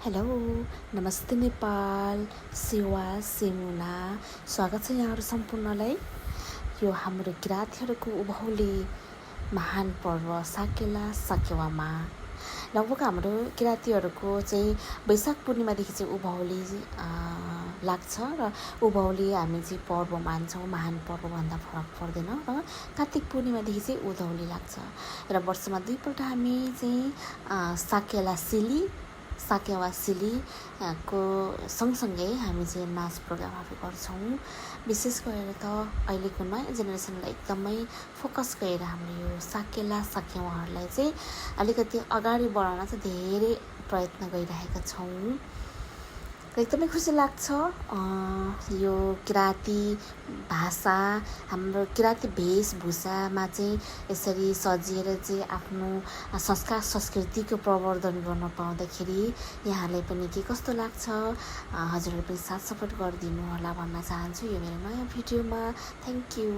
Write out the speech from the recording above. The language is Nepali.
हेलो नमस्ते नेपाल सेवा सिमुना स्वागत छ यहाँहरू सम्पूर्णलाई। यो हाम्रो किराँतीहरूको उभौली महान पर्व साकेला साकेवामा लगभग हाम्रो किराँतीहरूको चाहिँ वैशाख पूर्णिमादेखि चाहिँ उभौली लाग्छ र उभौली हामी चाहिँ पर्व मान्छौँ। महान पर्वभन्दा फरक पर्दैन र कार्तिक पूर्णिमादेखि चाहिँ उधौली लाग्छ र वर्षमा दुईपल्ट हामी चाहिँ साकेवा सिलीको सँगसँगै हामी चाहिँ नाच प्रोग्रामहरू गर्छौँ। विशेष गरेर त अहिलेको नयाँ जेनेरेसनलाई एकदमै फोकस गरेर हामीले यो साकेवाहरूलाई चाहिँ अलिकति अगाडि बढाउन चाहिँ धेरै प्रयत्न गरिरहेका छौँ। एकदमै खुसी लाग्छ यो किराँती भाषा हाम्रो किराँती वेशभूषामा चाहिँ यसरी सजिएर चाहिँ आफ्नो संस्कार संस्कृतिको प्रवर्धन गर्न पाउँदाखेरि यहाँलाई पनि के कस्तो लाग्छ हजुरहरूले पनि साथ सपोर्ट गरिदिनु होला भन्न चाहन्छु यो मेरो नयाँ भिडियोमा। Thank you.